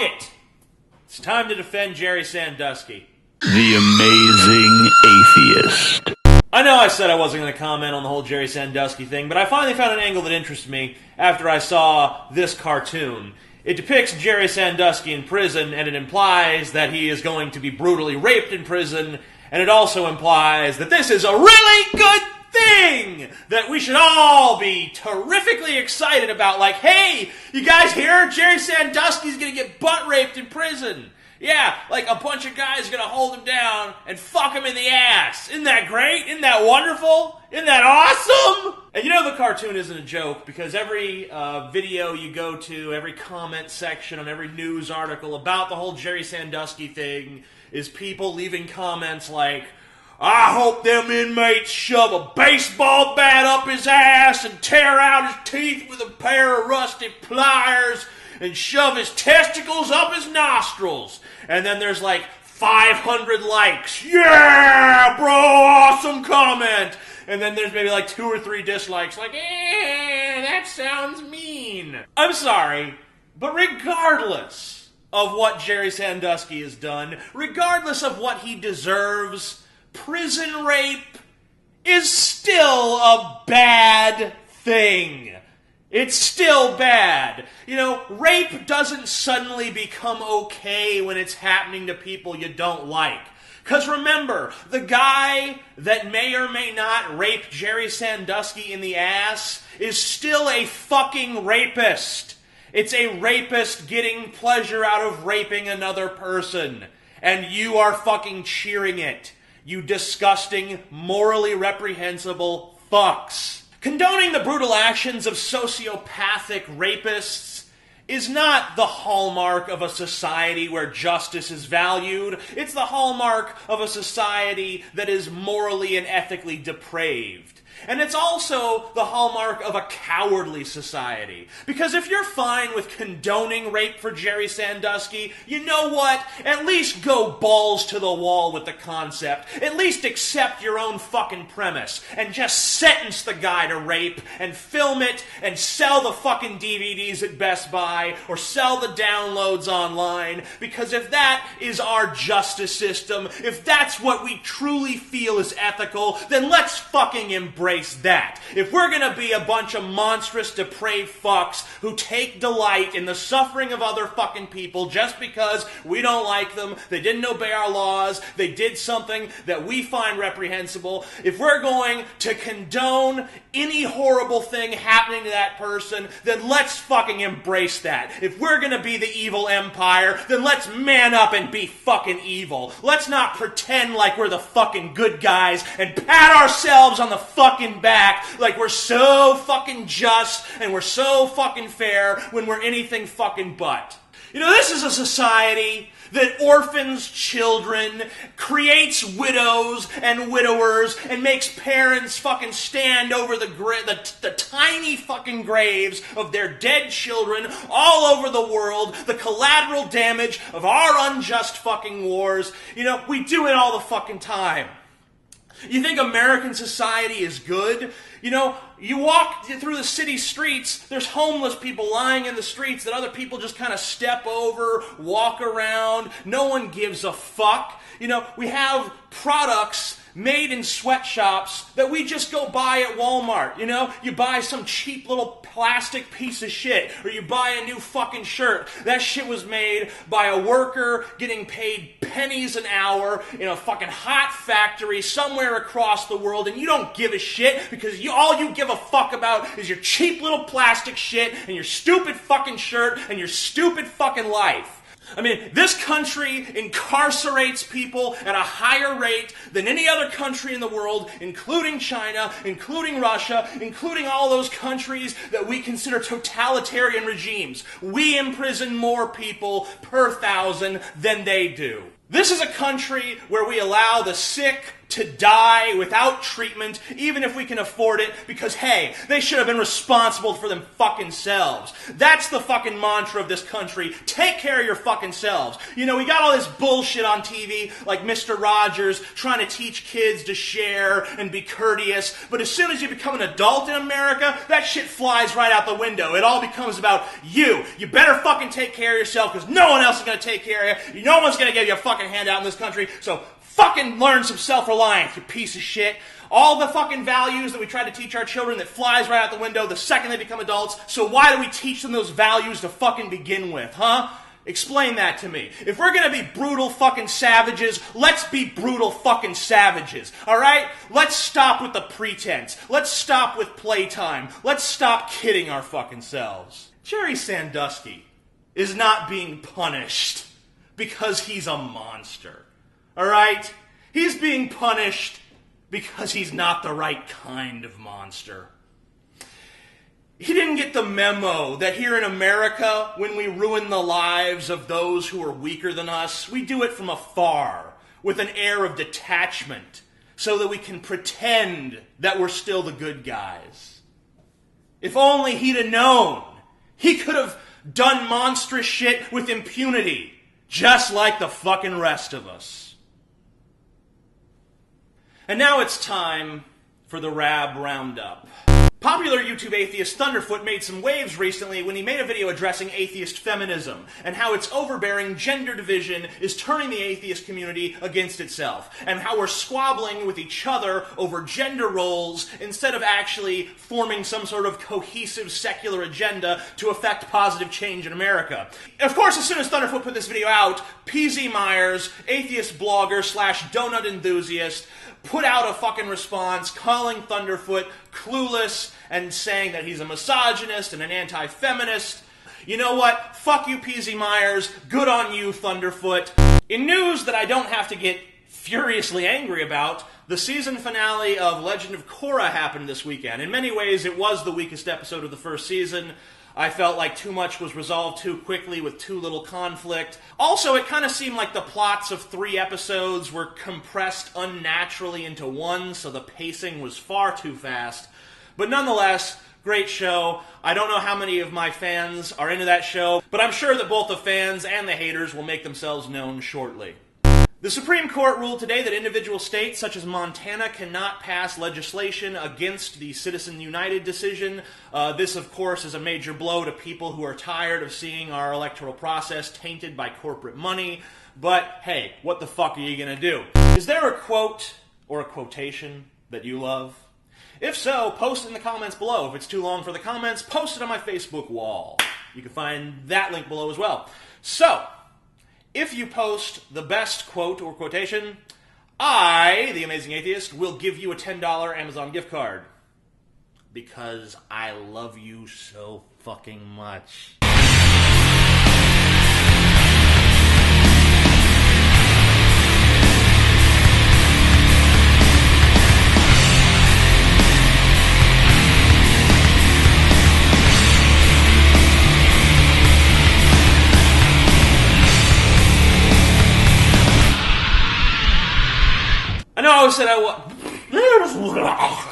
it! It's time to defend Jerry Sandusky. The amazing atheist. I know I said I wasn't going to comment on the whole Jerry Sandusky thing, but I finally found an angle that interests me after I saw this cartoon. It depicts Jerry Sandusky in prison, and it implies that he is going to be brutally raped in prison, and it also implies that this is a really good thing that we should all be terrifically excited about. Like, hey, you guys hear? Jerry Sandusky's going to get butt raped in prison. Yeah, like a bunch of guys are going to hold him down and fuck him in the ass. Isn't that great? Isn't that wonderful? Isn't that awesome? And you know the cartoon isn't a joke because every video you go to, every comment section on every news article about the whole Jerry Sandusky thing is people leaving comments like, I hope them inmates shove a baseball bat up his ass and tear out his teeth with a pair of rusty pliers and shove his testicles up his nostrils. And then there's like 500 likes. Yeah, bro, awesome comment. And then there's maybe like 2 or 3 dislikes, like, that sounds mean. I'm sorry, but regardless of what Jerry Sandusky has done, regardless of what he deserves, prison rape is still a bad thing. It's still bad. You know, rape doesn't suddenly become okay when it's happening to people you don't like. Because remember, the guy that may or may not rape Jerry Sandusky in the ass is still a fucking rapist. It's a rapist getting pleasure out of raping another person. And you are fucking cheering it. You disgusting, morally reprehensible fucks. Condoning the brutal actions of sociopathic rapists is not the hallmark of a society where justice is valued. It's the hallmark of a society that is morally and ethically depraved. And it's also the hallmark of a cowardly society. Because if you're fine with condoning rape for Jerry Sandusky, you know what? At least go balls to the wall with the concept. At least accept your own fucking premise. And just sentence the guy to rape and film it and sell the fucking DVDs at Best Buy or sell the downloads online. Because if that is our justice system, if that's what we truly feel is ethical, then let's fucking embrace that. If we're gonna be a bunch of monstrous, depraved fucks who take delight in the suffering of other fucking people just because we don't like them, they didn't obey our laws, they did something that we find reprehensible, if we're going to condone any horrible thing happening to that person, then let's fucking embrace that. If we're gonna be the evil empire, then let's man up and be fucking evil. Let's not pretend like we're the fucking good guys and pat ourselves on the fucking back like we're so fucking just and we're so fucking fair when we're anything fucking but. You know, this is a society that orphans children, creates widows and widowers, and makes parents fucking stand over the tiny fucking graves of their dead children all over the world, the collateral damage of our unjust fucking wars. You know, we do it all the fucking time. You think American society is good? You know, you walk through the city streets, there's homeless people lying in the streets that other people just kind of step over, walk around. No one gives a fuck. You know, we have products made in sweatshops that we just go buy at Walmart. You know, you buy some cheap little plastic piece of shit, or you buy a new fucking shirt. That shit was made by a worker getting paid pennies an hour in a fucking hot factory somewhere across the world, and you don't give a shit because all you give a fuck about is your cheap little plastic shit and your stupid fucking shirt and your stupid fucking life. I mean, this country incarcerates people at a higher rate than any other country in the world, including China, including Russia, including all those countries that we consider totalitarian regimes. We imprison more people per thousand than they do. This is a country where we allow the sick to die without treatment, even if we can afford it, because, hey, they should have been responsible for them fucking selves. That's the fucking mantra of this country. Take care of your fucking selves. You know, we got all this bullshit on TV, like Mr. Rogers trying to teach kids to share and be courteous, but as soon as you become an adult in America, that shit flies right out the window. It all becomes about you. You better fucking take care of yourself, because no one else is going to take care of you. No one's going to give you a fucking handout in this country, so fucking learn some self-reliance, you piece of shit. All the fucking values that we try to teach our children that flies right out the window the second they become adults. So why do we teach them those values to fucking begin with, huh? Explain that to me. If we're gonna be brutal fucking savages, let's be brutal fucking savages, alright? Let's stop with the pretense. Let's stop with playtime. Let's stop kidding our fucking selves. Jerry Sandusky is not being punished because he's a monster. Alright? He's being punished because he's not the right kind of monster. He didn't get the memo that here in America, when we ruin the lives of those who are weaker than us, we do it from afar, with an air of detachment, so that we can pretend that we're still the good guys. If only he'd have known, he could have done monstrous shit with impunity, just like the fucking rest of us. And now it's time for the Rab Roundup. Popular YouTube atheist Thunderfoot made some waves recently when he made a video addressing atheist feminism and how its overbearing gender division is turning the atheist community against itself, and how we're squabbling with each other over gender roles instead of actually forming some sort of cohesive secular agenda to affect positive change in America. Of course, as soon as Thunderfoot put this video out, PZ Myers, atheist blogger slash donut enthusiast, put out a fucking response calling Thunderfoot clueless and saying that he's a misogynist and an anti-feminist. You know what? Fuck you, PZ Myers. Good on you, Thunderfoot. In news that I don't have to get furiously angry about, the season finale of Legend of Korra happened this weekend. In many ways, it was the weakest episode of the first season. I felt like too much was resolved too quickly with too little conflict. Also, it kind of seemed like the plots of 3 episodes were compressed unnaturally into one, so the pacing was far too fast. But nonetheless, great show. I don't know how many of my fans are into that show, but I'm sure that both the fans and the haters will make themselves known shortly. The Supreme Court ruled today that individual states such as Montana cannot pass legislation against the Citizen United decision. This, of course, is a major blow to people who are tired of seeing our electoral process tainted by corporate money. But, hey, what the fuck are you going to do? Is there a quote or a quotation that you love? If so, post it in the comments below. If it's too long for the comments, post it on my Facebook wall. You can find that link below as well. So, if you post the best quote or quotation, I, the Amazing Atheist, will give you a $10 Amazon gift card. Because I love you so fucking much. I know I said I was...